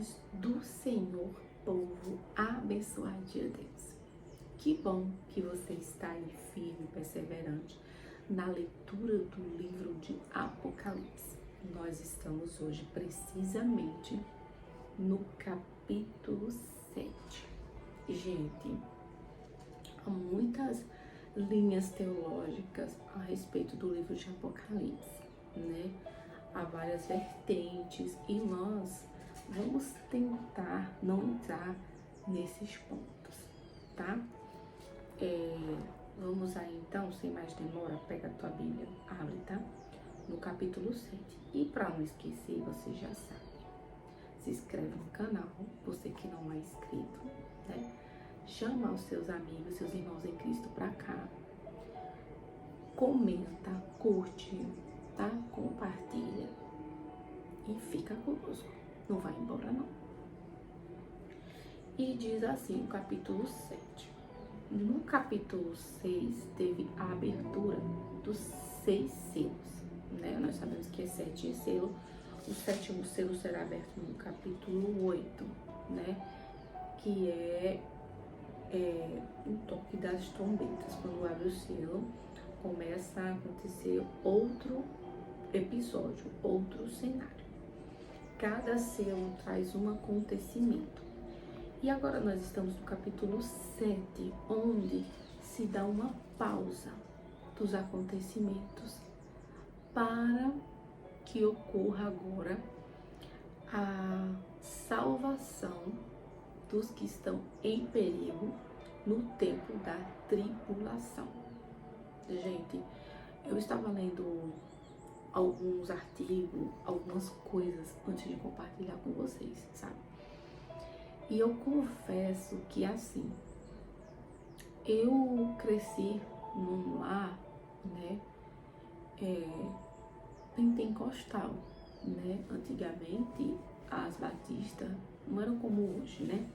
paz do Senhor, povo abençoado de Deus. Que bom que você está aí firme, perseverante na leitura do livro de Apocalipse. Nós estamos hoje precisamente no capítulo 7. Gente, há muitas linhas teológicas a respeito do livro de Apocalipse, né? Há várias vertentes e nós vamos tentar não entrar nesses pontos, tá? Vamos aí então, sem mais demora, pega a tua Bíblia, abre, tá? No capítulo 7. E para não esquecer, você já sabe, se inscreve no canal, você que não é inscrito, né? Chama os seus amigos, seus irmãos em Cristo para cá. Comenta, curte, tá? Compartilha e fica conosco. Não vai embora não. E diz assim o capítulo 7. No capítulo 6 teve a abertura dos 6 selos, né? Nós sabemos que é 7 selo. O 7º selo será aberto no capítulo 8, né? Que é um toque das trombetas. Quando abre o selo, começa a acontecer outro episódio, outro cenário. Cada selo traz um acontecimento. E agora nós estamos no capítulo 7, onde se dá uma pausa dos acontecimentos para que ocorra agora a salvação dos que estão em perigo no tempo da tribulação. Gente, eu estava lendo alguns artigos, algumas coisas antes de compartilhar com vocês, sabe? E eu confesso que assim, eu cresci num lar, né, pentecostal, né? Antigamente as batistas não eram como hoje, né?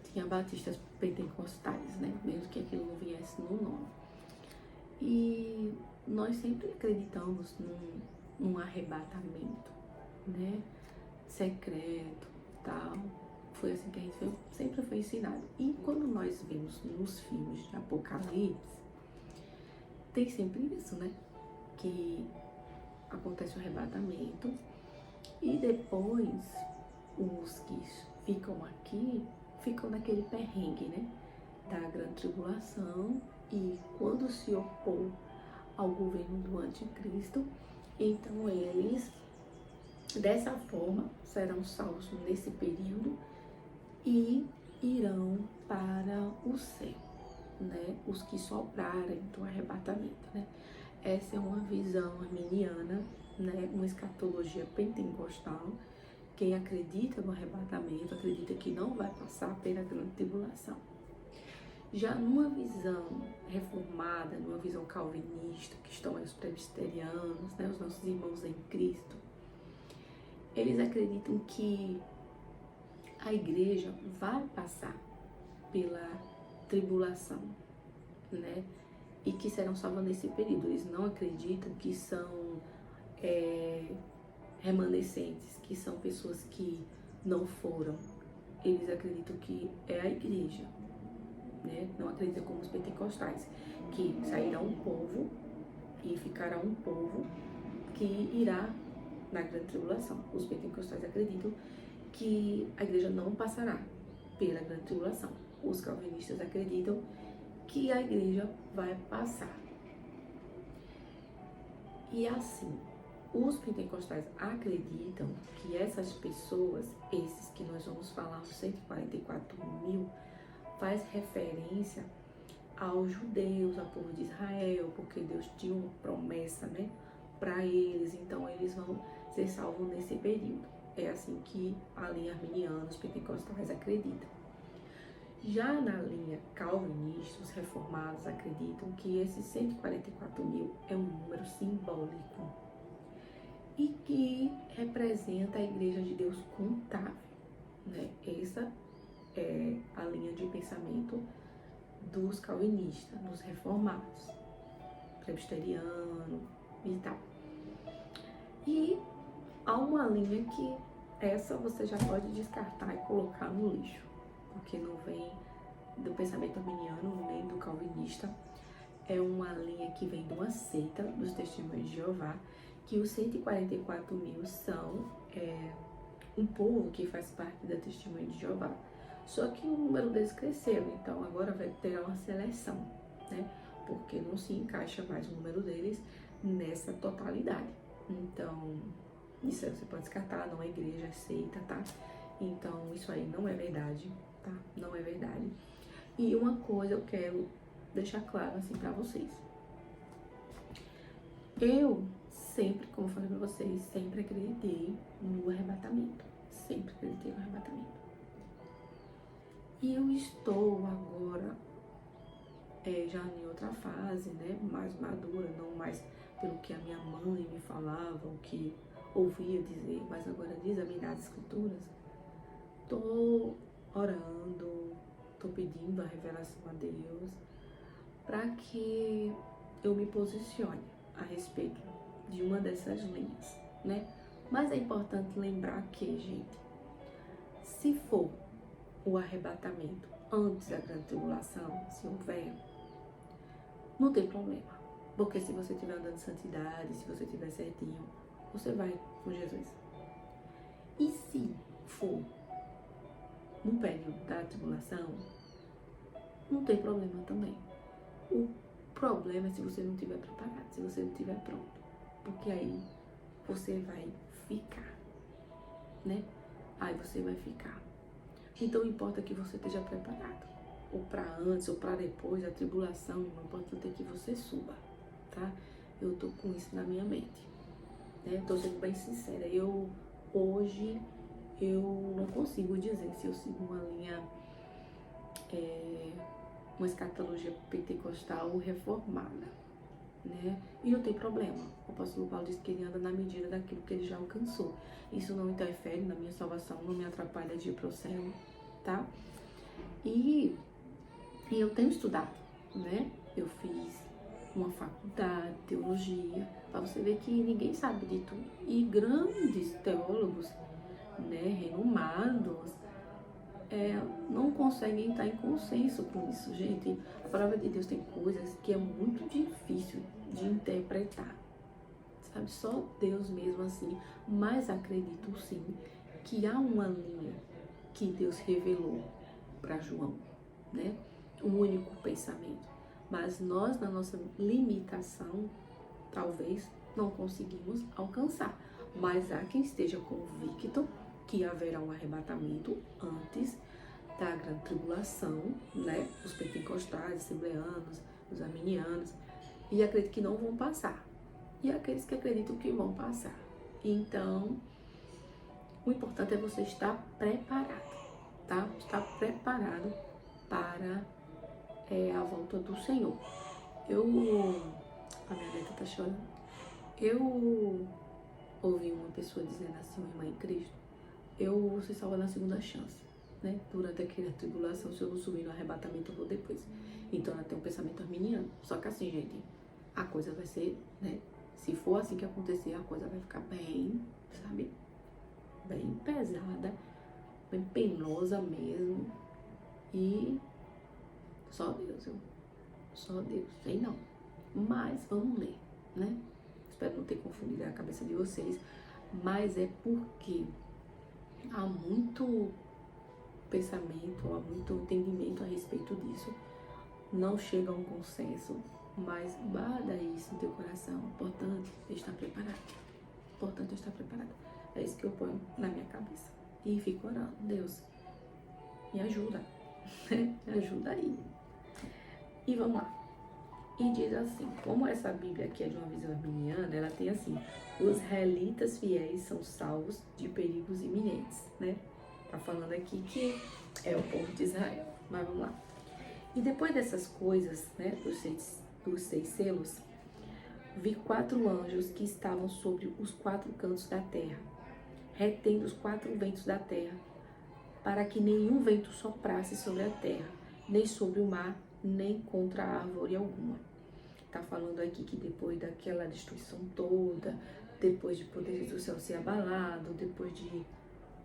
Tinha batistas pentecostais, né? Mesmo que aquilo não viesse no nome. E nós sempre acreditamos num arrebatamento, né? Secreto, tal. Foi assim que a gente sempre foi ensinado. E quando nós vemos nos filmes de Apocalipse, tem sempre isso, né? Que acontece o arrebatamento e depois os que ficam aqui ficam naquele perrengue, né? Da grande tribulação, e quando se opor ao governo do anticristo, então eles dessa forma serão salvos nesse período e irão para o céu, né? Os que sobrarem do arrebatamento, né? Essa é uma visão arminiana, né? Uma escatologia pentecostal. Quem acredita no arrebatamento acredita que não vai passar pela grande tribulação. Já numa visão reformada, numa visão calvinista, que estão aí os presbiterianos, né? Os nossos irmãos em Cristo, eles acreditam que a igreja vai passar pela tribulação, né? E que serão salvos nesse período. Eles não acreditam que são remanescentes, que são pessoas que não foram. Eles acreditam que é a igreja, né? Não acreditam como os pentecostais, que sairá um povo e ficará um povo que irá na grande tribulação. Os pentecostais acreditam que a igreja não passará pela grande tribulação. Os calvinistas acreditam que a igreja vai passar. E assim, os pentecostais acreditam que essas pessoas, esses que nós vamos falar, os 144 mil, faz referência aos judeus, ao povo de Israel, porque Deus tinha uma promessa, né, para eles, então eles vão ser salvos nesse período. É assim que a linha arminiana, os pentecostais acreditam. Já na linha calvinista, os reformados acreditam que esses 144 mil é um número simbólico e que representa a Igreja de Deus contável, né? Essa é a linha de pensamento dos calvinistas, dos reformados, presbiteriano e tal. E há uma linha que essa você já pode descartar e colocar no lixo, porque não vem do pensamento arminiano nem do calvinista. É uma linha que vem de uma seita dos Testemunhos de Jeová, que os 144 mil são um povo que faz parte da Testemunha de Jeová. Só que o número deles cresceu, então agora vai ter uma seleção, né? Porque não se encaixa mais o número deles nessa totalidade. Então, isso aí você pode descartar, não é igreja, é seita, tá? Então, isso aí não é verdade, tá? Não é verdade. E uma coisa eu quero deixar claro assim pra vocês. Eu sempre, como eu falei pra vocês, sempre acreditei no arrebatamento. Sempre acreditei no arrebatamento. E eu estou agora já em outra fase, né? Mais madura, não mais pelo que a minha mãe me falava, o que ouvia dizer, mas agora examinar as escrituras. Tô orando, tô pedindo a revelação a Deus para que eu me posicione a respeito de uma dessas linhas, né? Mas é importante lembrar que, gente, se for o arrebatamento antes da grande tribulação, se houver, não tem problema. Porque se você estiver andando em santidade, se você estiver certinho, você vai com Jesus. E se for no período da tribulação, não tem problema também. O problema é se você não estiver preparado, se você não estiver pronto. Porque aí você vai ficar, né? Aí você vai ficar. Então importa que você esteja preparado. Ou para antes, ou para depois, a tribulação, o importante é que você suba, tá? Eu tô com isso na minha mente, né? Tô sendo bem sincera. Hoje, eu não consigo dizer se eu sigo uma linha, uma escatologia pentecostal ou reformada, né? E não tem problema. O apóstolo Paulo disse que ele anda na medida daquilo que ele já alcançou. Isso não interfere na minha salvação, não me atrapalha de ir pro céu, tá? E eu tenho estudado, né? Eu fiz uma faculdade, teologia, para você ver que ninguém sabe de tudo. E grandes teólogos, né, renomados, não conseguem estar em consenso com isso, gente. A palavra de Deus tem coisas que é muito difícil de interpretar, sabe? Só Deus mesmo assim. Mas acredito sim que há uma linha que Deus revelou para João, né? Um único pensamento. Mas nós, na nossa limitação, talvez não conseguimos alcançar. Mas há quem esteja convicto que haverá um arrebatamento antes da grande tribulação, né? Os pentecostais, assembleanos, os arminianos, e acredito que não vão passar. E aqueles que acreditam que vão passar. Então, o importante é você estar preparado, tá? Estar preparado para a volta do Senhor. A minha neta tá chorando. Eu ouvi uma pessoa dizendo assim, uma irmã em Cristo, eu vou ser salva na segunda chance, né? Durante aquela tribulação, se eu não subir no arrebatamento, eu vou depois. Então ela tem um pensamento arminiano. Só que assim, gente, a coisa vai ser, né? Se for assim que acontecer, a coisa vai ficar bem, sabe? Bem pesada, bem penosa mesmo. E só Deus, só Deus, sei não. Mas vamos ler, né? Espero não ter confundido a cabeça de vocês. Mas é porque há muito pensamento, há muito entendimento a respeito disso. Não chega a um consenso, mas guarda isso no teu coração. Importante é estar preparado. Importante é estar preparado. É isso que eu ponho na minha cabeça. E fico orando. Deus, me ajuda. Me ajuda aí. E vamos lá. E diz assim, como essa Bíblia aqui é de uma visão arminiana, ela tem assim, os israelitas fiéis são salvos de perigos iminentes, né? Tá falando aqui que é o povo de Israel, mas vamos lá. E depois dessas coisas, né, dos seis selos, vi 4 anjos que estavam sobre os 4 cantos da terra, retendo os 4 ventos da terra, para que nenhum vento soprasse sobre a terra, nem sobre o mar, nem contra a árvore alguma. Tá falando aqui que depois daquela destruição toda, depois de poderes do céu ser abalado, depois de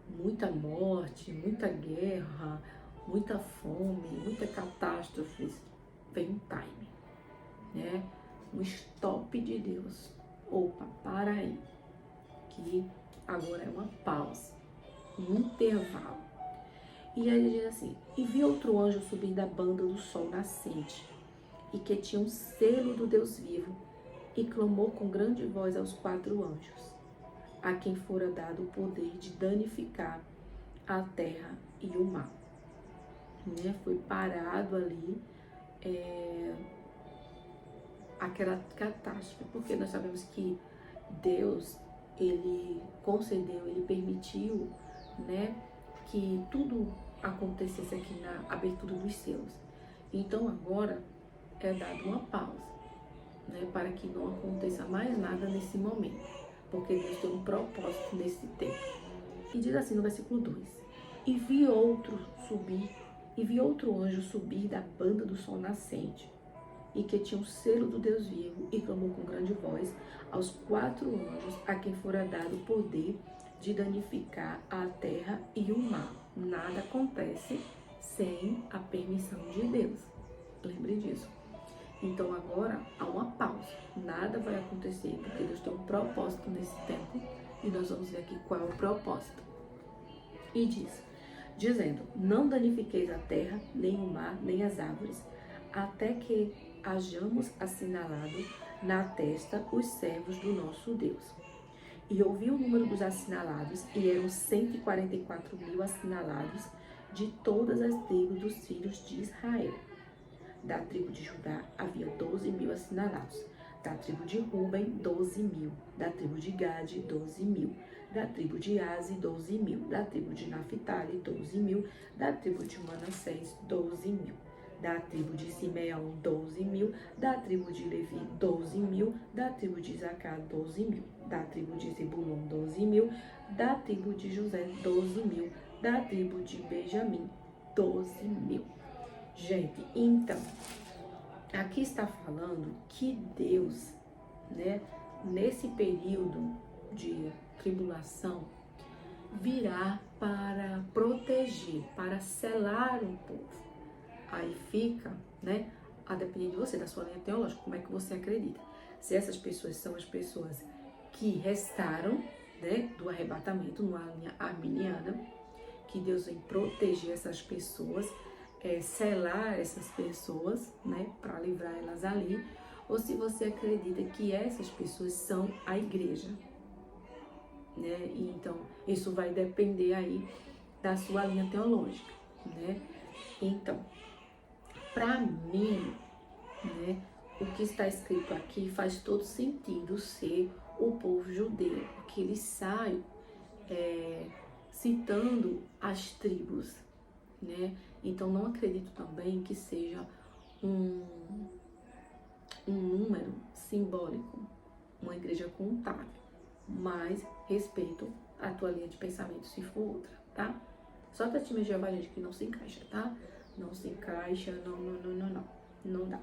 muita morte, muita guerra, muita fome, muita catástrofe, vem um time, né? Um stop de Deus. Opa, para aí, que agora é uma pausa, um intervalo. E aí ele diz assim: e vi outro anjo subir da banda do sol nascente, e que tinha um selo do Deus vivo, e clamou com grande voz aos 4 anjos, a quem fora dado o poder de danificar a terra e o mar. Né? Foi parado ali aquela catástrofe, porque nós sabemos que Deus, ele concedeu, ele permitiu, né, que tudo acontecesse aqui na abertura dos selos. Então agora é dada uma pausa, né, para que não aconteça mais nada nesse momento, porque Deus tem um propósito nesse tempo. E diz assim no versículo 2: e vi outro anjo subir da banda do sol nascente, e que tinha o selo do Deus vivo, e clamou com grande voz aos 4 anjos, a quem fora dado o poder de danificar a terra e o mar. Nada acontece sem a permissão de Deus. Lembre disso. Então agora há uma pausa. Nada vai acontecer, porque Deus tem um propósito nesse tempo, e nós vamos ver aqui qual é o propósito. E dizendo: não danifiqueis a terra, nem o mar, nem as árvores, até que hajamos assinalado na testa os servos do nosso Deus. E ouvi o número dos assinalados, e eram 144.000 assinalados de todas as tribos dos filhos de Israel. Da tribo de Judá havia 12.000 assinalados, da tribo de Ruben 12.000, da tribo de Gade 12.000, da tribo de Aze 12.000, da tribo de Naphtali 12.000, da tribo de Manassés 12.000, da tribo de Simeão 12.000, da tribo de Levi 12.000, da tribo de Isacar 12.000, da tribo de Zebulon 12.000, da tribo de José 12.000, da tribo de Benjamim 12.000. Gente, então, aqui está falando que Deus, né, nesse período de tribulação, virá para proteger, para selar um povo. Aí fica, né, a depender de você, da sua linha teológica, como é que você acredita. Se essas pessoas são as pessoas que restaram, né, do arrebatamento, numa linha arminiana, que Deus vem proteger essas pessoas, selar essas pessoas, né, para livrar elas ali, ou se você acredita que essas pessoas são a igreja, né? E então isso vai depender aí da sua linha teológica, né? Então, para mim, né, o que está escrito aqui faz todo sentido ser o povo judeu, porque eles saem citando as tribos, né? Então não acredito também que seja um número simbólico, uma igreja contável, mas respeito a tua linha de pensamento se for outra, tá? Só testemunho de Jeová, gente, que não se encaixa, tá? Não se encaixa, não dá.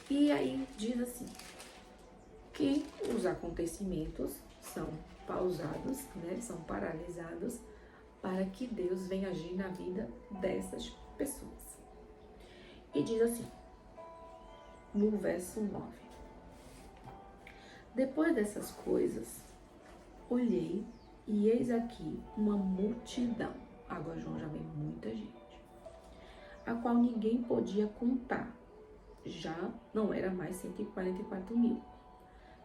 E aí diz assim, que os acontecimentos são pausados, né? São paralisados, para que Deus venha agir na vida dessas pessoas. E diz assim, no verso 9: depois dessas coisas, olhei e eis aqui uma multidão. Agora João já vê muita gente, a qual ninguém podia contar. Já não era mais 144.000.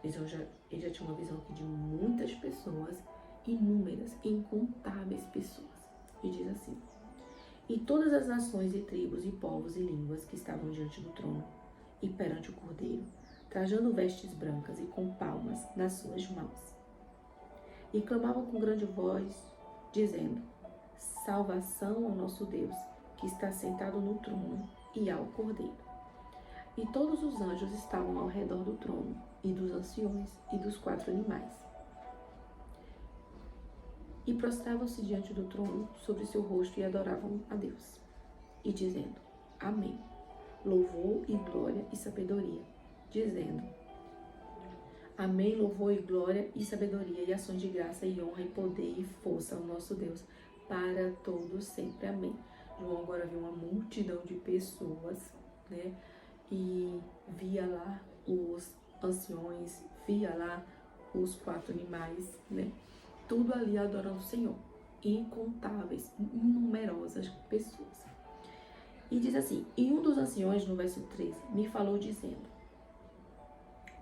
Ele já tinha uma visão aqui de muitas pessoas, inúmeras, incontáveis pessoas. E diz assim: e todas as nações e tribos e povos e línguas que estavam diante do trono e perante o Cordeiro, trajando vestes brancas e com palmas nas suas mãos. E clamavam com grande voz, dizendo: salvação ao nosso Deus, que está sentado no trono, e ao Cordeiro. E todos os anjos estavam ao redor do trono, e dos anciões, e dos 4 animais. E prostravam-se diante do trono, sobre seu rosto, e adoravam a Deus, e dizendo: amém. Louvor e glória e sabedoria, dizendo: Amém, louvor e glória e sabedoria e ações de graça e honra e poder e força ao nosso Deus para todos sempre. Amém. João agora viu uma multidão de pessoas, né? E via lá os anciões, via lá os 4 animais, né? Tudo ali adorando o Senhor. Incontáveis, numerosas pessoas. E diz assim, e um dos anciões, no verso 13, me falou dizendo,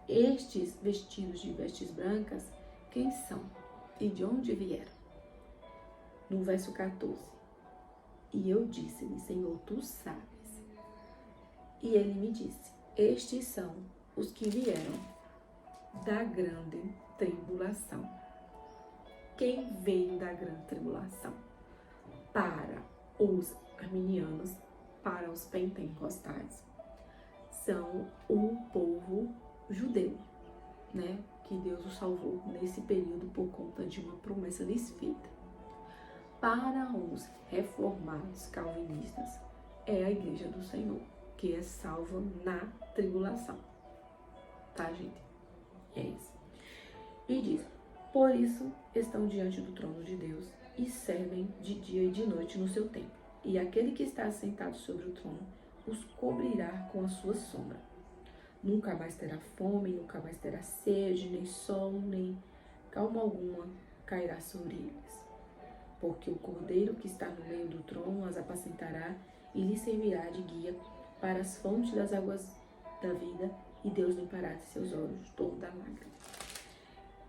estes vestidos de vestes brancas, quem são e de onde vieram? No verso 14, e eu disse-lhe, Senhor, tu sabes. E ele me disse, estes são os que vieram da grande tribulação. Quem veio da grande tribulação? Para os arminianos, para os pentecostais, são o povo judeu, né? Que Deus o salvou nesse período por conta de uma promessa desfeita. Para os reformados calvinistas, é a igreja do Senhor, que é salva na tribulação. Tá, gente? É isso. E diz, por isso estão diante do trono de Deus e servem de dia e de noite no seu templo. E aquele que está assentado sobre o trono os cobrirá com a sua sombra. Nunca mais terá fome, nunca mais terá sede, nem sol, nem calma alguma cairá sobre eles. Porque o cordeiro que está no meio do trono as apacentará e lhes servirá de guia para as fontes das águas da vida, e Deus limpará de seus olhos toda lágrima.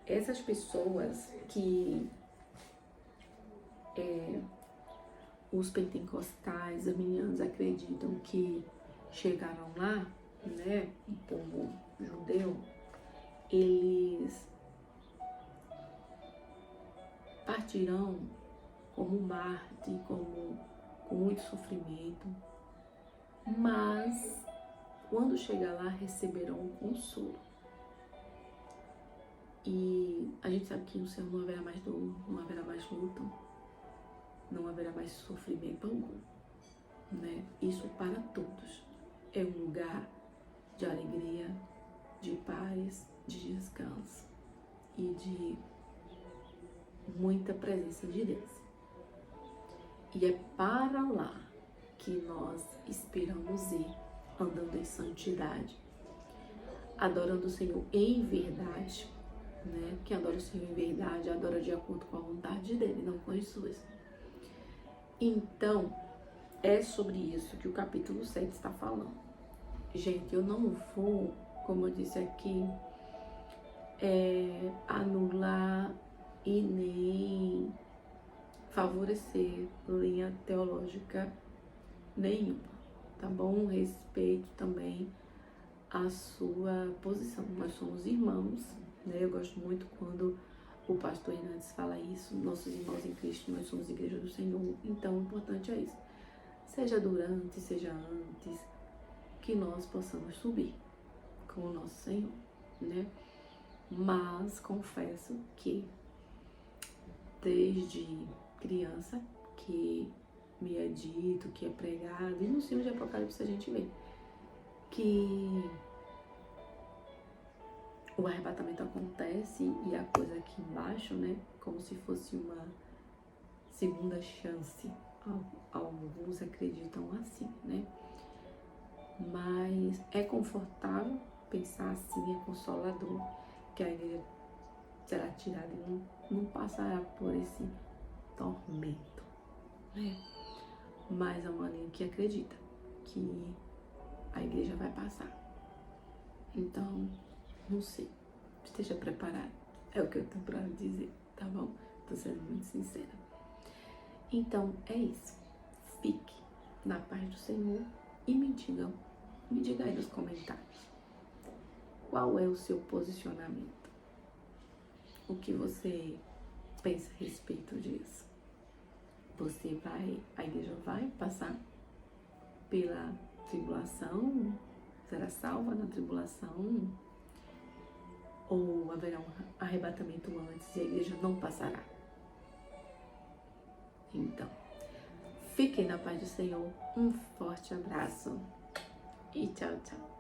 Essas pessoas que os pentecostais, arminianos acreditam que chegaram lá, né, o povo judeu, eles partirão como Marte, com muito sofrimento, mas quando chegar lá receberão um consolo. E a gente sabe que no céu não haverá mais dor, não haverá mais luta, não haverá mais sofrimento algum, né? Isso para todos. É um lugar de alegria, de paz, de descanso e de muita presença de Deus. E é para lá que nós esperamos ir, andando em santidade, adorando o Senhor em verdade, né? Quem adora o Senhor em verdade, adora de acordo com a vontade dele, não com as suas. Então, é sobre isso que o capítulo 7 está falando. Gente, eu não vou, como eu disse aqui, anular e nem favorecer linha teológica nenhuma, tá bom? Respeito também a sua posição. Nós somos irmãos, né? Eu gosto muito quando o pastor Hernandes fala isso, nossos irmãos em Cristo, nós somos igreja do Senhor. Então, o importante é isso. Seja durante, seja antes, que nós possamos subir com o nosso Senhor, né? Mas confesso que desde criança que me é dito, que é pregado, e nos filmes de Apocalipse a gente vê que o arrebatamento acontece e a coisa aqui embaixo, né, como se fosse uma segunda chance. Alguns acreditam assim, né? Mas é confortável pensar assim, é consolador que a igreja será tirada e não passará por esse tormento, né? Mas há uma linha que acredita que a igreja vai passar. Então, não sei, esteja preparado, é o que eu tenho para dizer, tá bom? Tô sendo muito sincera. Então, é isso. Fique na paz do Senhor e me diga aí nos comentários, qual é o seu posicionamento? O que você pensa a respeito disso? A igreja vai passar pela tribulação? Será salva na tribulação? Ou haverá um arrebatamento antes e a igreja não passará? Então, fiquem na paz do Senhor. Um forte abraço e tchau, tchau.